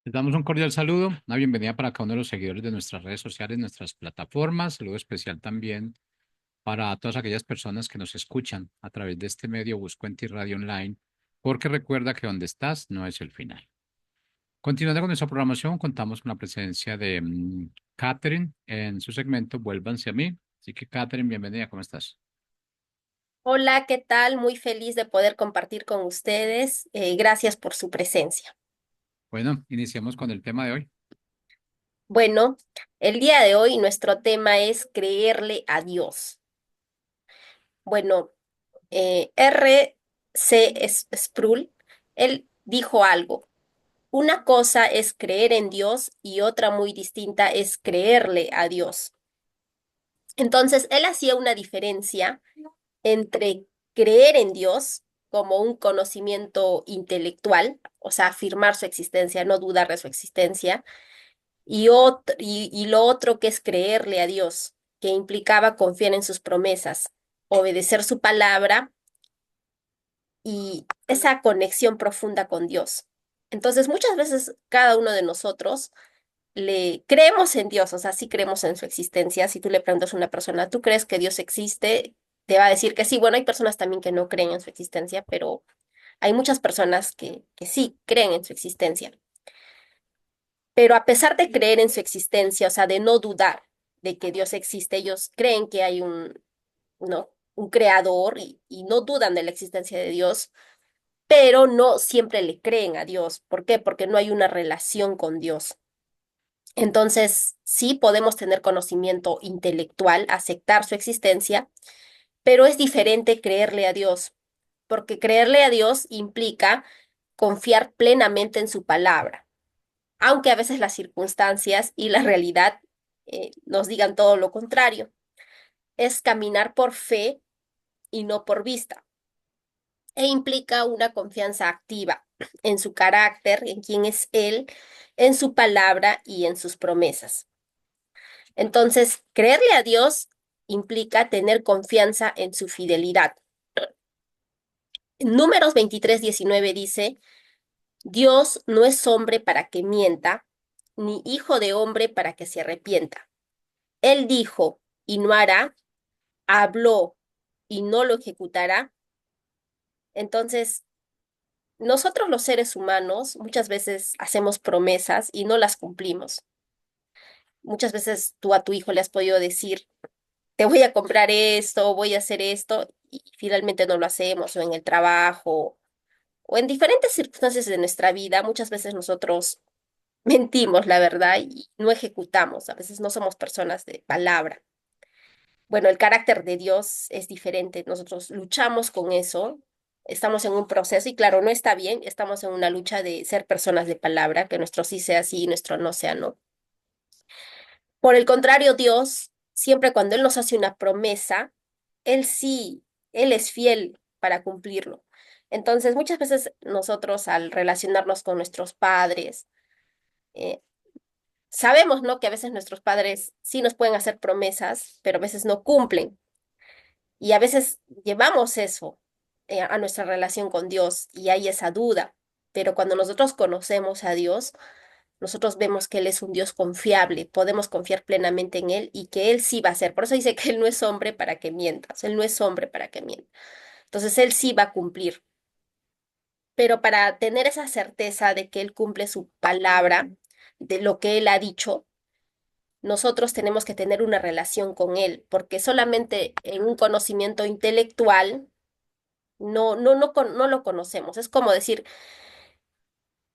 Les damos un cordial saludo, una bienvenida para cada uno de los seguidores de nuestras redes sociales, nuestras plataformas. Saludo especial también para todas aquellas personas que nos escuchan a través de este medio Busco en Ti Radio Online, porque recuerda que donde estás no es el final. Continuando con nuestra programación, contamos con la presencia de Catherine en su segmento Vuélvanse a mí. Así que, Catherine, bienvenida, ¿cómo estás? Hola, ¿qué tal? Muy feliz de poder compartir con ustedes. Gracias por su presencia. Bueno, iniciemos con el tema de hoy. Bueno, el día de hoy nuestro tema es creerle a Dios. Bueno, Sproul, él dijo algo. Una cosa es creer en Dios y otra muy distinta es creerle a Dios. Entonces, él hacía una diferencia entre creer en Dios como un conocimiento intelectual, o sea, afirmar su existencia, no dudar de su existencia, y lo otro que es creerle a Dios, que implicaba confiar en sus promesas, obedecer su palabra y esa conexión profunda con Dios. Entonces, muchas veces cada uno de nosotros le creemos en Dios, o sea, sí creemos en su existencia. Si tú le preguntas a una persona, ¿tú crees que Dios existe? Te va a decir que sí. Bueno, hay personas también que no creen en su existencia, pero hay muchas personas que sí creen en su existencia. Pero a pesar de creer en su existencia, o sea, de no dudar de que Dios existe, ellos creen que hay ¿no? Un creador y no dudan de la existencia de Dios, pero no siempre le creen a Dios. ¿Por qué? Porque no hay una relación con Dios. Entonces, sí podemos tener conocimiento intelectual, aceptar su existencia, pero es diferente creerle a Dios, porque creerle a Dios implica confiar plenamente en su palabra, aunque a veces las circunstancias y la realidad nos digan todo lo contrario. Es caminar por fe y no por vista, e implica una confianza activa en su carácter, en quién es Él, en su palabra y en sus promesas. Entonces, creerle a Dios implica tener confianza en su fidelidad. Números 23:19 dice, Dios no es hombre para que mienta, ni hijo de hombre para que se arrepienta. Él dijo y no hará, habló y no lo ejecutará. Entonces, nosotros los seres humanos muchas veces hacemos promesas y no las cumplimos. Muchas veces tú a tu hijo le has podido decir, te voy a comprar esto, voy a hacer esto, y finalmente no lo hacemos, o en el trabajo, o en diferentes circunstancias de nuestra vida, muchas veces nosotros mentimos, la verdad, y no ejecutamos, a veces no somos personas de palabra. Bueno, el carácter de Dios es diferente, nosotros luchamos con eso, estamos en un proceso y claro, no está bien, estamos en una lucha de ser personas de palabra, que nuestro sí sea sí y nuestro no sea no. Por el contrario, Dios, siempre cuando Él nos hace una promesa, Él sí, Él es fiel para cumplirlo. Entonces, muchas veces nosotros al relacionarnos con nuestros padres, eh, sabemos, ¿no? Que a veces nuestros padres sí nos pueden hacer promesas, pero a veces no cumplen. Y a veces llevamos eso, a nuestra relación con Dios y hay esa duda. Pero cuando nosotros conocemos a Dios, nosotros vemos que Él es un Dios confiable, podemos confiar plenamente en Él y que Él sí va a hacer. Por eso dice que Él no es hombre para que mientas, Él no es hombre para que mienta. Entonces Él sí va a cumplir. Pero para tener esa certeza de que Él cumple su palabra, de lo que Él ha dicho, nosotros tenemos que tener una relación con Él, porque solamente en un conocimiento intelectual no lo conocemos. Es como decir,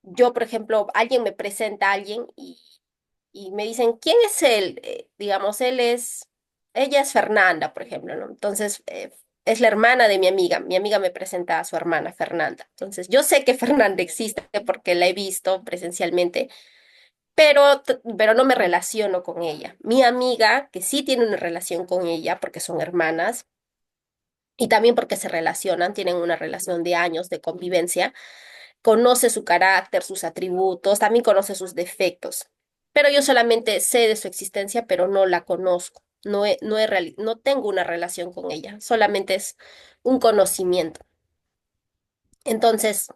yo, por ejemplo, alguien me presenta a alguien y me dicen, ¿quién es él? Digamos, ella es Fernanda, por ejemplo, ¿no? Entonces, es la hermana de mi amiga me presenta a su hermana Fernanda. Entonces, yo sé que Fernanda existe porque la he visto presencialmente, pero no me relaciono con ella. Mi amiga, que sí tiene una relación con ella, porque son hermanas, y también porque se relacionan, tienen una relación de años de convivencia, conoce su carácter, sus atributos, también conoce sus defectos. Pero yo solamente sé de su existencia, pero no la conozco. No tengo una relación con ella, solamente es un conocimiento. Entonces,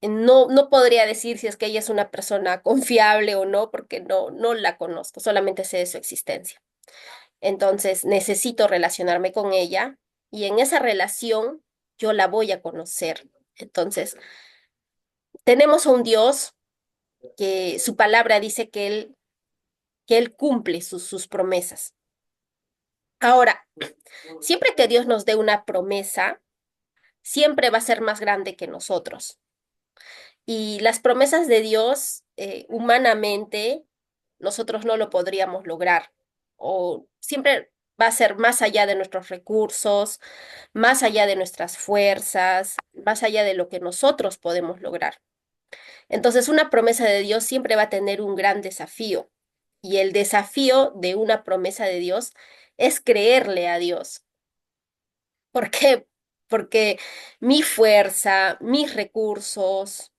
No podría decir si es que ella es una persona confiable o no, porque no la conozco, solamente sé de su existencia. Entonces necesito relacionarme con ella y en esa relación yo la voy a conocer. Entonces, tenemos a un Dios que su palabra dice que él cumple sus promesas. Ahora, siempre que Dios nos dé una promesa, siempre va a ser más grande que nosotros. Y las promesas de Dios, humanamente, nosotros no lo podríamos lograr. O siempre va a ser más allá de nuestros recursos, más allá de nuestras fuerzas, más allá de lo que nosotros podemos lograr. Entonces, una promesa de Dios siempre va a tener un gran desafío. Y el desafío de una promesa de Dios es creerle a Dios. ¿Por qué? Porque mi fuerza, mis recursos,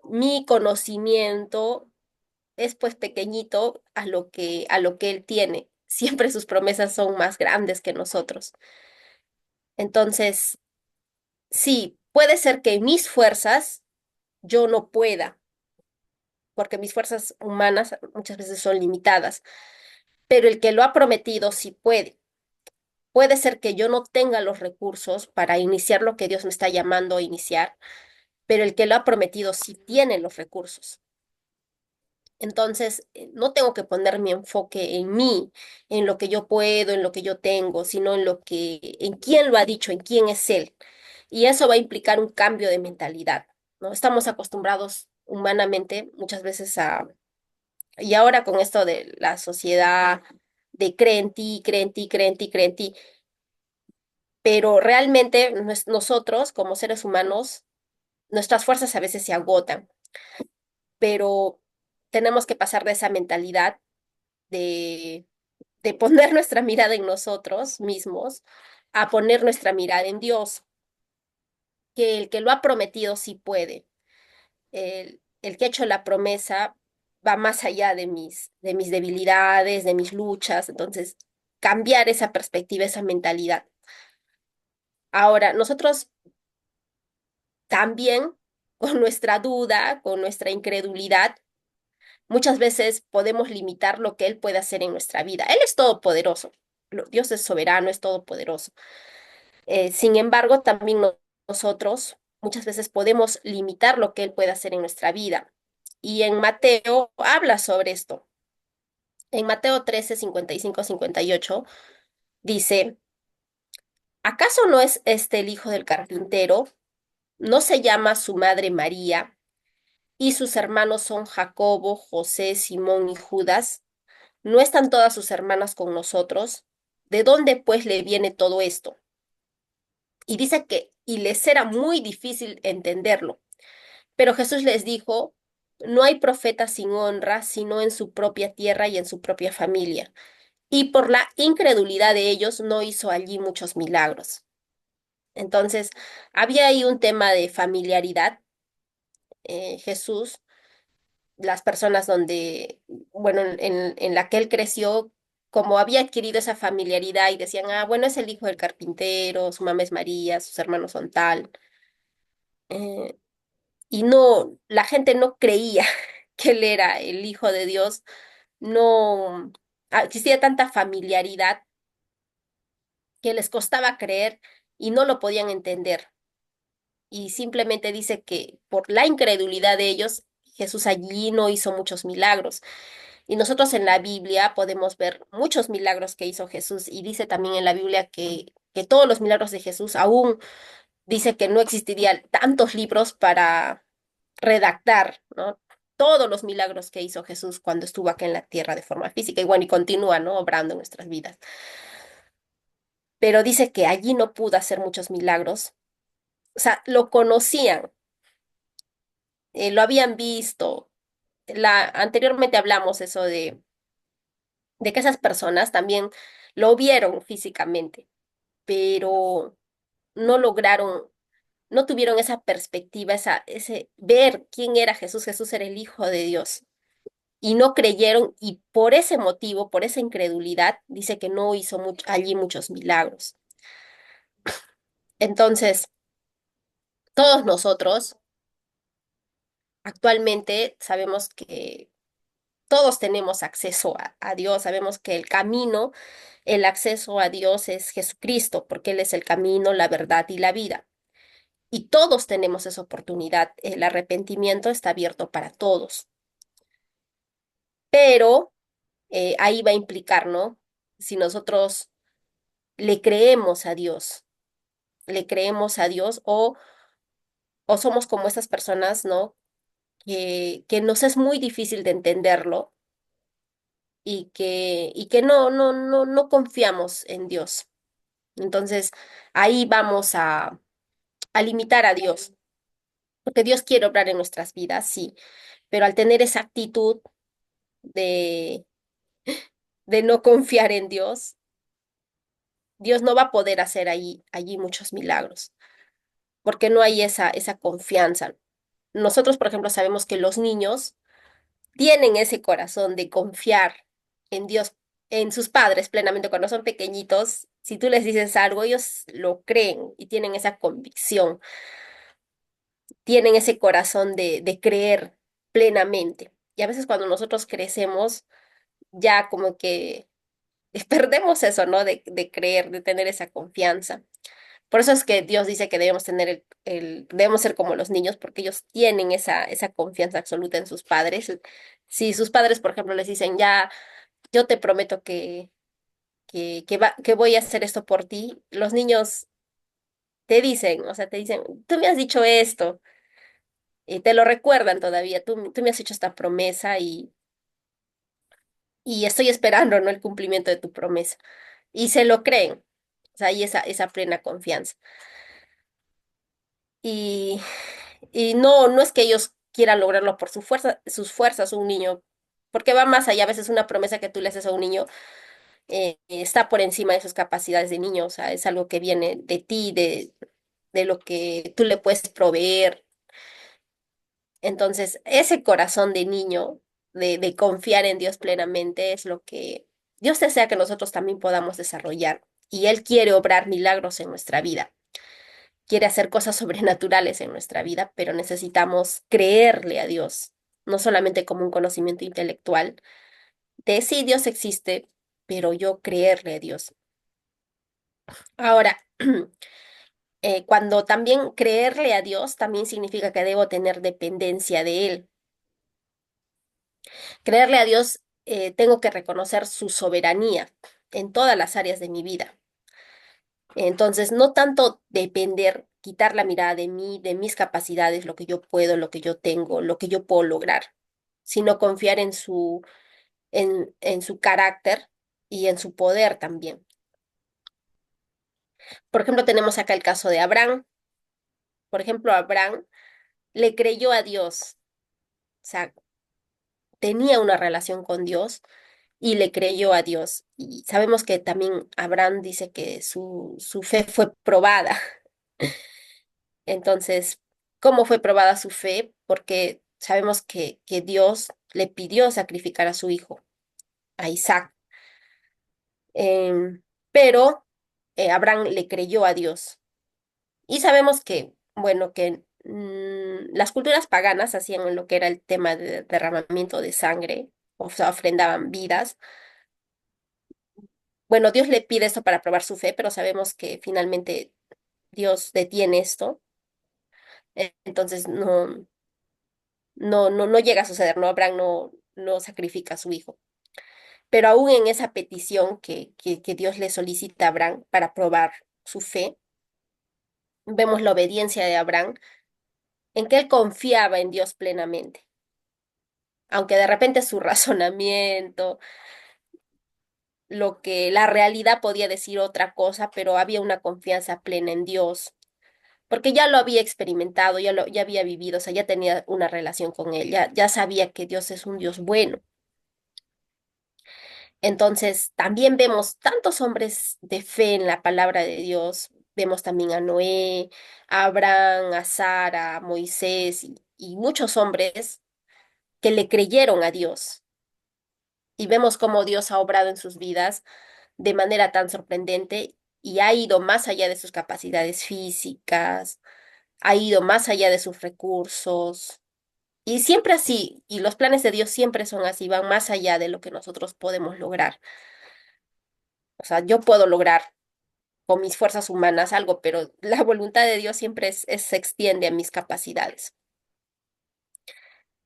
mi conocimiento es pues pequeñito a lo que Él tiene. Siempre sus promesas son más grandes que nosotros. Entonces, sí, puede ser que mis fuerzas yo no pueda, porque mis fuerzas humanas muchas veces son limitadas, pero el que lo ha prometido sí puede. Puede ser que yo no tenga los recursos para iniciar lo que Dios me está llamando a iniciar, pero el que lo ha prometido sí tiene los recursos. Entonces, no tengo que poner mi enfoque en mí, en lo que yo puedo, en lo que yo tengo, sino en en quién lo ha dicho, en quién es Él. Y eso va a implicar un cambio de mentalidad, ¿no? Estamos acostumbrados humanamente muchas veces y ahora con esto de la sociedad, de cree en ti, cree en ti, cree en ti, cree en ti, pero realmente nosotros como seres humanos, nuestras fuerzas a veces se agotan, pero tenemos que pasar de esa mentalidad de, de poner nuestra mirada en nosotros mismos a poner nuestra mirada en Dios, que el que lo ha prometido sí puede. El que ha hecho la promesa va más allá de mis debilidades, de mis luchas. Entonces, cambiar esa perspectiva, esa mentalidad. Ahora, nosotros también, con nuestra duda, con nuestra incredulidad, muchas veces podemos limitar lo que Él puede hacer en nuestra vida. Él es todopoderoso. Dios es soberano, es todopoderoso. Sin embargo, también nosotros muchas veces podemos limitar lo que Él puede hacer en nuestra vida. Y en Mateo habla sobre esto. En Mateo 13, 55, 58 dice, ¿acaso no es este el hijo del carpintero? ¿No se llama su madre María? ¿Y sus hermanos son Jacobo, José, Simón y Judas? ¿No están todas sus hermanas con nosotros? ¿De dónde pues le viene todo esto? Y dice y les era muy difícil entenderlo. Pero Jesús les dijo, no hay profeta sin honra, sino en su propia tierra y en su propia familia. Y por la incredulidad de ellos no hizo allí muchos milagros. Entonces, había ahí un tema de familiaridad. Jesús, las personas bueno, en la que él creció, como había adquirido esa familiaridad y decían, ah, bueno, es el hijo del carpintero, su mamá es María, sus hermanos son tal. eh, y no, la gente no creía que él era el hijo de Dios, no existía tanta familiaridad que les costaba creer y no lo podían entender. Y simplemente dice que por la incredulidad de ellos, Jesús allí no hizo muchos milagros. Y nosotros en la Biblia podemos ver muchos milagros que hizo Jesús y dice también en la Biblia que todos los milagros de Jesús aún dice que no existirían tantos libros para redactar, ¿no? Todos los milagros que hizo Jesús cuando estuvo acá en la tierra de forma física y bueno, y continúa, ¿no? Obrando en nuestras vidas. Pero dice que allí no pudo hacer muchos milagros. O sea, lo conocían, lo habían visto. Anteriormente hablamos eso de que esas personas también lo vieron físicamente, pero no lograron, no tuvieron esa perspectiva, ese ver quién era Jesús. Jesús era el Hijo de Dios. Y no creyeron, y por ese motivo, por esa incredulidad, dice que no hizo allí muchos milagros. Entonces, todos nosotros, Actualmente sabemos que todos tenemos acceso a Dios, sabemos que el camino, el acceso a Dios es Jesucristo, porque Él es el camino, la verdad y la vida. Y todos tenemos esa oportunidad. El arrepentimiento está abierto para todos, pero ahí va a implicar, ¿no? Si nosotros le creemos a Dios, le creemos a Dios o somos como esas personas, ¿no? Que nos es muy difícil de entenderlo y que no confiamos en Dios. Entonces, ahí vamos a limitar a Dios, porque Dios quiere obrar en nuestras vidas, sí, pero al tener esa actitud de, de no confiar en Dios, Dios no va a poder hacer allí muchos milagros, porque no hay esa confianza. Nosotros, por ejemplo, sabemos que los niños tienen ese corazón de confiar en Dios, en sus padres plenamente cuando son pequeñitos. Si tú les dices algo, ellos lo creen y tienen esa convicción, tienen ese corazón de creer plenamente. Y a veces cuando nosotros crecemos, ya como que perdemos eso, ¿no? De creer, de tener esa confianza. Por eso es que Dios dice que debemos tener debemos ser como los niños, porque ellos tienen esa confianza absoluta en sus padres. Si sus padres, por ejemplo, les dicen, ya, yo te prometo que voy a hacer esto por ti, los niños te dicen, o sea, te dicen, tú me has dicho esto, y te lo recuerdan todavía, tú me has hecho esta promesa y estoy esperando, ¿no? El cumplimiento de tu promesa. Y se lo creen, o sea, hay esa plena confianza. Y, y no es que ellos quieran lograrlo por su fuerza, sus fuerzas, un niño, porque va más allá, a veces una promesa que tú le haces a un niño está por encima de sus capacidades de niño, o sea, es algo que viene de ti, de lo que tú le puedes proveer. Entonces, ese corazón de niño, de confiar en Dios plenamente, es lo que Dios desea que nosotros también podamos desarrollar. Y Él quiere obrar milagros en nuestra vida, quiere hacer cosas sobrenaturales en nuestra vida, pero necesitamos creerle a Dios, no solamente como un conocimiento intelectual de sí, Dios existe, pero yo creerle a Dios. Ahora, cuando también creerle a Dios, también significa que debo tener dependencia de Él. Creerle a Dios, tengo que reconocer su soberanía en todas las áreas de mi vida. Entonces, no tanto depender, quitar la mirada de mí, de mis capacidades, lo que yo puedo, lo que yo tengo, lo que yo puedo lograr, sino confiar en su carácter y en su poder también. Por ejemplo, tenemos acá el caso de Abraham. Por ejemplo, Abraham le creyó a Dios, o sea, tenía una relación con Dios y le creyó a Dios. Y sabemos que también Abraham dice que su fe fue probada. Entonces, ¿cómo fue probada su fe? Porque sabemos que Dios le pidió sacrificar a su hijo, a Isaac. Em, pero Abraham le creyó a Dios. Y sabemos que, bueno, que las culturas paganas hacían lo que era el tema de derramamiento de sangre, o sea, ofrendaban vidas. Bueno, Dios le pide esto para probar su fe, pero sabemos que finalmente Dios detiene esto. Entonces no llega a suceder, ¿no? Abraham no sacrifica a su hijo. Pero aún en esa petición que Dios le solicita a Abraham para probar su fe, vemos la obediencia de Abraham en que él confiaba en Dios plenamente, aunque de repente su razonamiento, lo que la realidad podía decir otra cosa, pero había una confianza plena en Dios, porque ya lo había experimentado, ya había vivido, o sea, ya tenía una relación con él, ya sabía que Dios es un Dios bueno. Entonces, también vemos tantos hombres de fe en la palabra de Dios. Vemos también a Noé, a Abraham, a Sara, a Moisés y muchos hombres que le creyeron a Dios. Y vemos cómo Dios ha obrado en sus vidas de manera tan sorprendente y ha ido más allá de sus capacidades físicas, ha ido más allá de sus recursos Y siempre así, y los planes de Dios siempre son así, van más allá de lo que nosotros podemos lograr. O sea, yo puedo lograr con mis fuerzas humanas algo, pero la voluntad de Dios siempre se extiende a mis capacidades.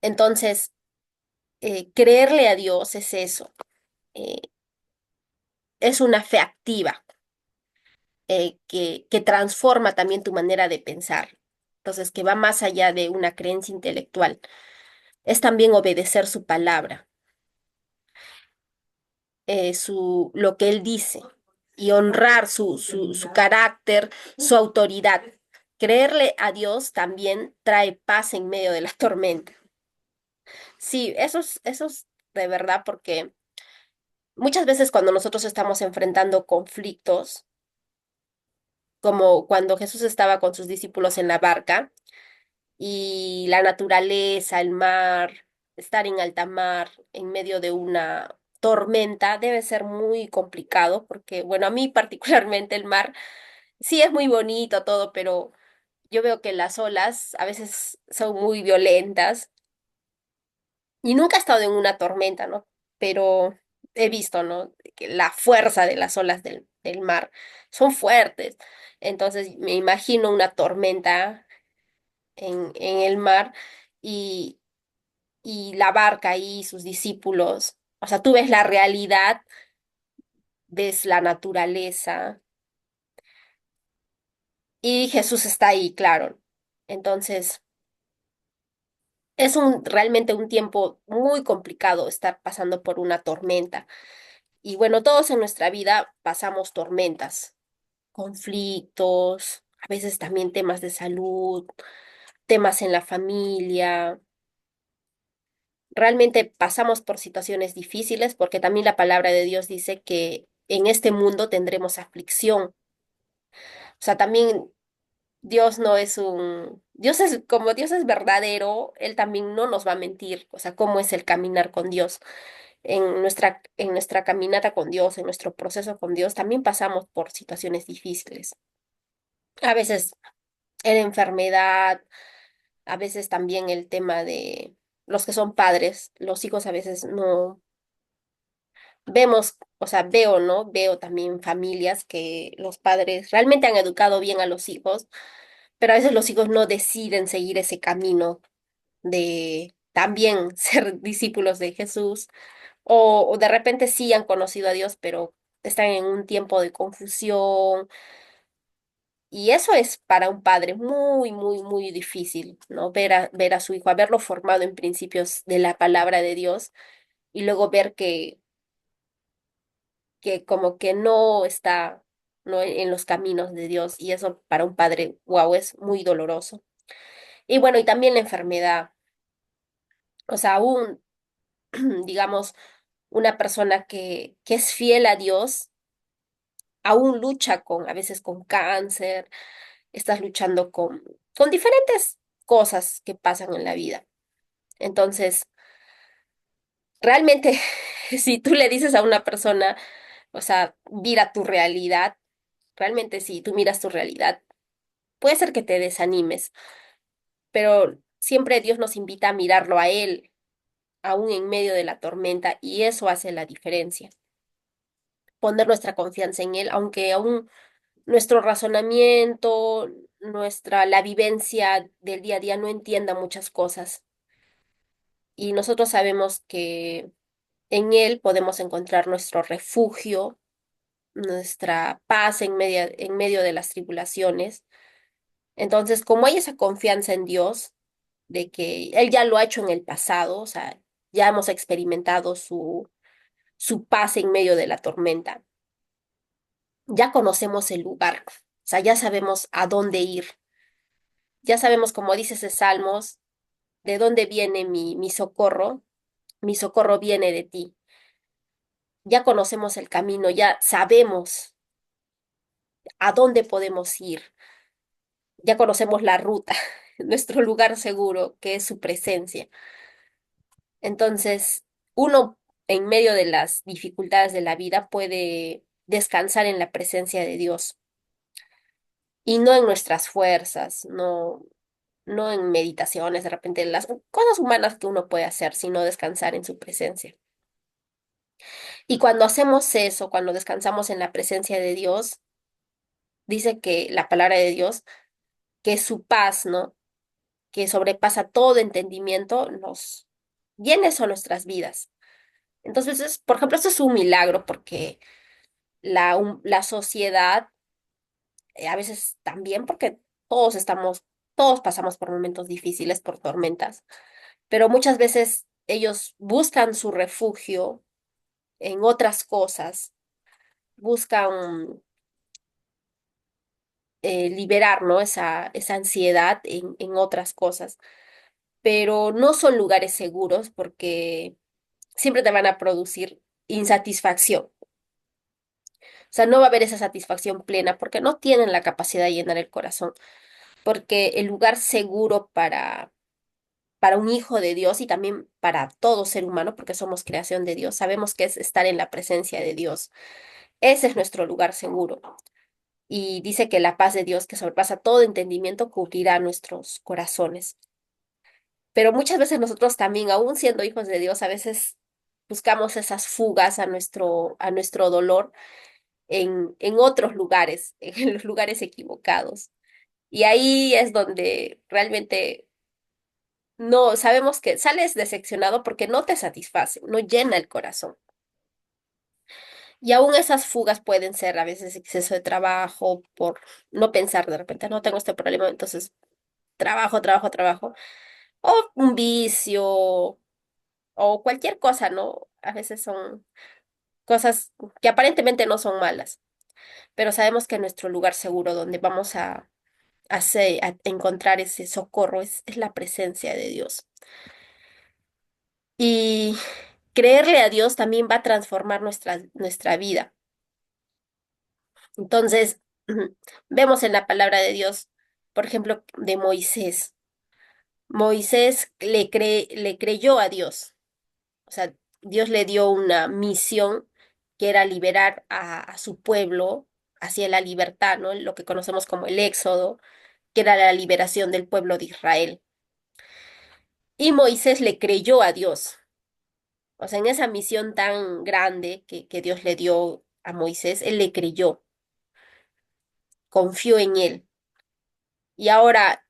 Entonces, creerle a Dios es eso, eh, es una fe activa que transforma también tu manera de pensar. Entonces, que va más allá de una creencia intelectual. Es también obedecer su palabra, lo que él dice y honrar su carácter, su autoridad. Creerle a Dios también trae paz en medio de la tormenta. Sí, eso es de verdad porque muchas veces cuando nosotros estamos enfrentando conflictos, como cuando Jesús estaba con sus discípulos en la barca y la naturaleza, el mar, estar en alta mar en medio de una tormenta debe ser muy complicado porque, bueno, a mí particularmente el mar sí es muy bonito todo, pero yo veo que las olas a veces son muy violentas y nunca he estado en una tormenta, ¿no? Pero he visto, ¿no? Que la fuerza de las olas del mar son fuertes. Entonces me imagino una tormenta en el mar y, y la barca ahí, sus discípulos. O sea, tú ves la realidad, ves la naturaleza y Jesús está ahí, claro. Entonces, es realmente un tiempo muy complicado estar pasando por una tormenta. Y bueno, todos en nuestra vida pasamos tormentas, conflictos, a veces también temas de salud, temas en la familia. Realmente pasamos por situaciones difíciles porque también la palabra de Dios dice que en este mundo tendremos aflicción. O sea, también Dios no es Dios es, como Dios es verdadero, Él también no nos va a mentir. O sea, cómo es el caminar con Dios. En nuestra caminata con Dios, en nuestro proceso con Dios, también pasamos por situaciones difíciles. A veces en enfermedad, a veces también el tema de los que son padres, los hijos a veces no vemos, o sea, veo, ¿no? Veo también familias que los padres realmente han educado bien a los hijos, pero a veces los hijos no deciden seguir ese camino de también ser discípulos de Jesús, o de repente sí han conocido a Dios, pero están en un tiempo de confusión. Y eso es para un padre muy, muy, muy difícil, ¿no? Ver a su hijo, haberlo formado en principios de la palabra de Dios y luego ver que como que no está, ¿no? En los caminos de Dios. Y eso para un padre, wow, es muy doloroso. Y bueno, y también la enfermedad. O sea, aún, digamos, una persona que es fiel a Dios, aún lucha a veces con cáncer, estás luchando con diferentes cosas que pasan en la vida. Entonces, realmente, si tú le dices a una persona, o sea, mira tu realidad, realmente si tú miras tu realidad, puede ser que te desanimes, pero siempre Dios nos invita a mirarlo a Él, aún en medio de la tormenta, y eso hace la diferencia. Poner nuestra confianza en Él, aunque aún nuestro razonamiento, la vivencia del día a día no entienda muchas cosas. Y nosotros sabemos que en Él podemos encontrar nuestro refugio, nuestra paz en medio de las tribulaciones. Entonces, como hay esa confianza en Dios, de que Él ya lo ha hecho en el pasado, o sea, ya hemos experimentado su paz en medio de la tormenta, ya conocemos el lugar, o sea, ya sabemos a dónde ir, ya sabemos, como dice ese Salmos, de dónde viene mi socorro viene de ti. Ya conocemos el camino, ya sabemos a dónde podemos ir, ya conocemos la ruta, nuestro lugar seguro, que es su presencia. Entonces, uno en medio de las dificultades de la vida puede descansar en la presencia de Dios y no en nuestras fuerzas, no. no en meditaciones, de repente las cosas humanas que uno puede hacer, sino descansar en su presencia. Y cuando hacemos eso, cuando descansamos en la presencia de Dios, dice que la palabra de Dios, que su paz, ¿no? Que sobrepasa todo entendimiento, nos llene eso nuestras vidas. Entonces, por ejemplo, esto es un milagro porque la sociedad, a veces también, porque todos pasamos por momentos difíciles, por tormentas, pero muchas veces ellos buscan su refugio en otras cosas, buscan liberar, ¿no? Esa ansiedad en otras cosas, pero no son lugares seguros porque siempre te van a producir insatisfacción. O sea, no va a haber esa satisfacción plena porque no tienen la capacidad de llenar el corazón, porque el lugar seguro para un hijo de Dios y también para todo ser humano, porque somos creación de Dios, sabemos que es estar en la presencia de Dios. Ese es nuestro lugar seguro. Y dice que la paz de Dios, que sobrepasa todo entendimiento, cubrirá nuestros corazones. Pero muchas veces nosotros también, aún siendo hijos de Dios, a veces buscamos esas fugas a nuestro dolor en otros lugares, en los lugares equivocados. Y ahí es donde realmente no sabemos que sales decepcionado porque no te satisface, no llena el corazón. Y aún esas fugas pueden ser a veces exceso de trabajo, por no pensar de repente, no tengo este problema, entonces trabajo, trabajo, trabajo, o un vicio, o cualquier cosa, ¿no? A veces son cosas que aparentemente no son malas, pero sabemos que nuestro lugar seguro donde vamos a encontrar ese socorro es la presencia de Dios. Y creerle a Dios también va a transformar nuestra vida. Entonces, vemos en la palabra de Dios, por ejemplo, de Moisés. Moisés le creyó a Dios. O sea, Dios le dio una misión que era liberar a su pueblo hacia la libertad, ¿no? Lo que conocemos como el Éxodo, que era la liberación del pueblo de Israel. Y Moisés le creyó a Dios. O sea, en esa misión tan grande que Dios le dio a Moisés, él le creyó, confió en él. Y ahora,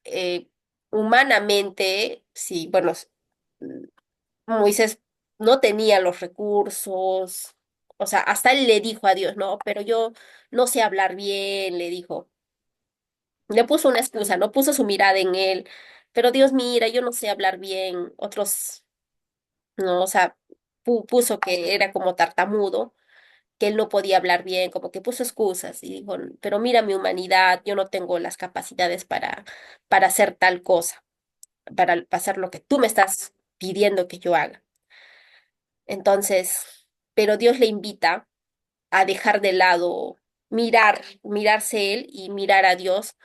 humanamente, sí, bueno, Moisés no tenía los recursos, o sea, hasta él le dijo a Dios, no, pero yo no sé hablar bien, le dijo. Le puso una excusa, no puso su mirada en él, pero Dios mira, yo no sé hablar bien, otros, no, o sea, puso que era como tartamudo, que él no podía hablar bien, como que puso excusas y dijo, pero mira mi humanidad, yo no tengo las capacidades para hacer tal cosa, para hacer lo que tú me estás pidiendo que yo haga. Entonces, pero Dios le invita a dejar de lado mirarse él y mirar a Dios,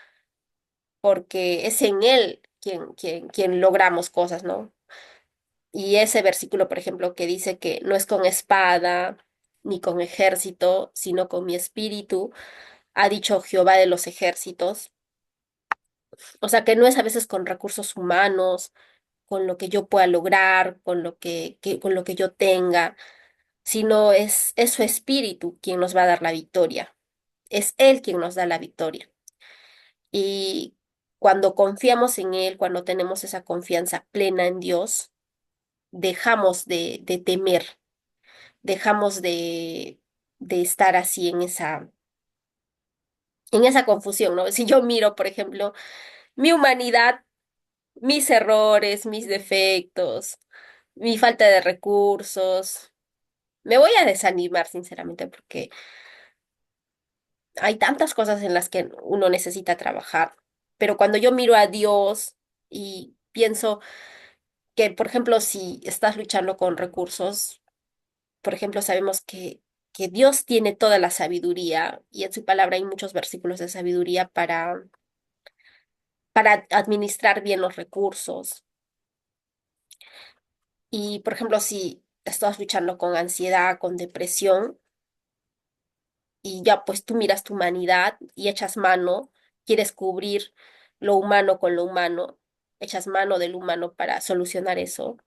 porque es en él quien logramos cosas, ¿no? Y ese versículo, por ejemplo, que dice que no es con espada ni con ejército, sino con mi espíritu, ha dicho Jehová de los ejércitos. O sea, que no es a veces con recursos humanos, con lo que yo pueda lograr, con lo que yo tenga, sino es su espíritu quien nos va a dar la victoria. Es Él quien nos da la victoria. Y cuando confiamos en Él, cuando tenemos esa confianza plena en Dios, dejamos de temer, dejamos de estar así en esa confusión, ¿no? Si yo miro, por ejemplo, mi humanidad, mis errores, mis defectos, mi falta de recursos, me voy a desanimar, sinceramente, porque hay tantas cosas en las que uno necesita trabajar. Pero cuando yo miro a Dios y pienso que, por ejemplo, si estás luchando con recursos, por ejemplo, sabemos que Dios tiene toda la sabiduría y en su palabra hay muchos versículos de sabiduría para administrar bien los recursos. Y, por ejemplo, si estás luchando con ansiedad, con depresión, y ya pues tú miras tu humanidad y echas mano, quieres cubrir lo humano con lo humano, echas mano del humano para solucionar eso,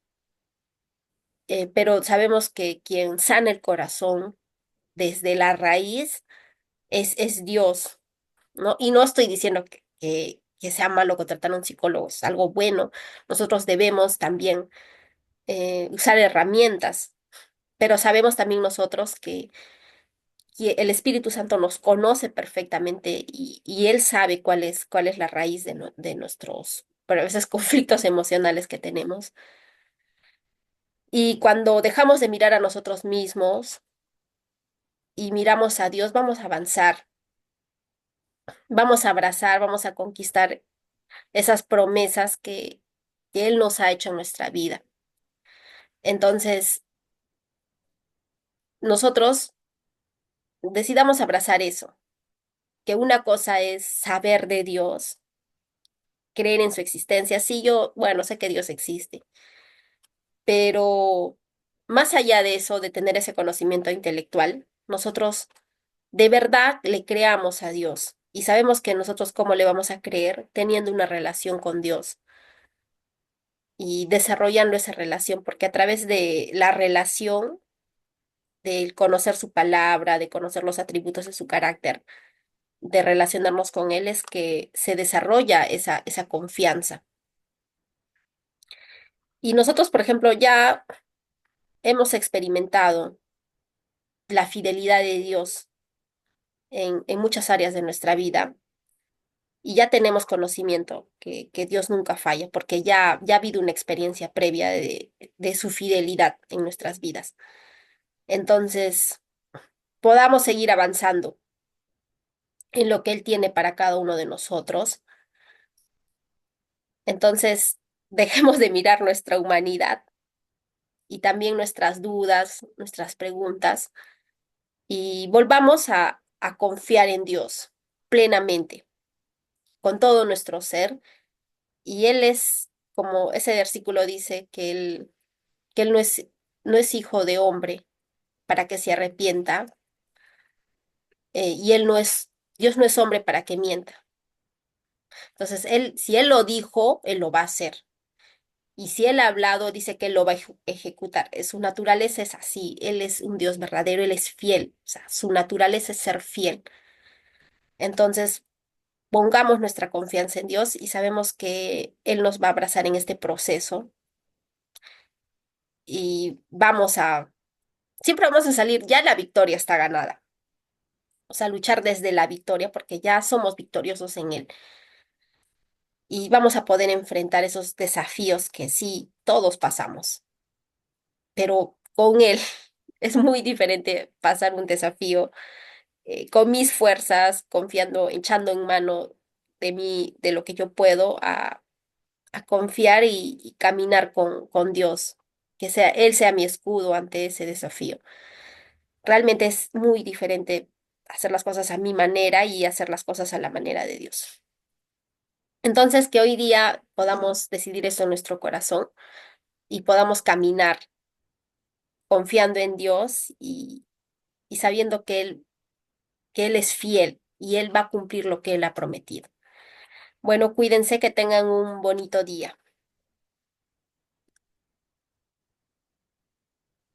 pero sabemos que quien sana el corazón desde la raíz es Dios, ¿no? Y no estoy diciendo que sea malo contratar a un psicólogo, es algo bueno. Nosotros debemos también usar herramientas, pero sabemos también nosotros que el Espíritu Santo nos conoce perfectamente y Él sabe cuál es la raíz de nuestros, pero a veces conflictos emocionales que tenemos. Y cuando dejamos de mirar a nosotros mismos y miramos a Dios, vamos a avanzar, vamos a abrazar, vamos a conquistar esas promesas que Él nos ha hecho en nuestra vida. Entonces, nosotros decidamos abrazar eso, que una cosa es saber de Dios, creer en su existencia. Sí, yo, bueno, sé que Dios existe, pero más allá de eso, de tener ese conocimiento intelectual, nosotros de verdad le creamos a Dios y sabemos que nosotros cómo le vamos a creer teniendo una relación con Dios y desarrollando esa relación, porque a través de la relación, del conocer su palabra, de conocer los atributos de su carácter, de relacionarnos con Él, es que se desarrolla esa confianza. Y nosotros, por ejemplo, ya hemos experimentado la fidelidad de Dios en muchas áreas de nuestra vida y ya tenemos conocimiento que Dios nunca falla, porque ya ha habido una experiencia previa de su fidelidad en nuestras vidas. Entonces, podamos seguir avanzando en lo que Él tiene para cada uno de nosotros. Entonces, dejemos de mirar nuestra humanidad y también nuestras dudas, nuestras preguntas, y volvamos a confiar en Dios plenamente, con todo nuestro ser. Y Él es, como ese versículo dice, que Él no es hijo de hombre para que se arrepienta, y Él no es, Dios no es hombre para que mienta. Entonces, Él, si Él lo dijo, Él lo va a hacer. Y si Él ha hablado, dice que Él lo va a ejecutar. Su naturaleza es así. Él es un Dios verdadero, Él es fiel. O sea, su naturaleza es ser fiel. Entonces, pongamos nuestra confianza en Dios y sabemos que Él nos va a abrazar en este proceso y siempre vamos a salir, ya la victoria está ganada. O sea, luchar desde la victoria porque ya somos victoriosos en Él y vamos a poder enfrentar esos desafíos que sí, todos pasamos, pero con Él es muy diferente pasar un desafío con mis fuerzas, confiando, echando en mano de mí, de lo que yo puedo, a confiar y caminar con Dios, que sea Él sea mi escudo ante ese desafío. Realmente es muy diferente hacer las cosas a mi manera y hacer las cosas a la manera de Dios. Entonces, que hoy día podamos decidir eso en nuestro corazón y podamos caminar confiando en Dios y sabiendo que Él es fiel y Él va a cumplir lo que Él ha prometido. Bueno, cuídense, que tengan un bonito día.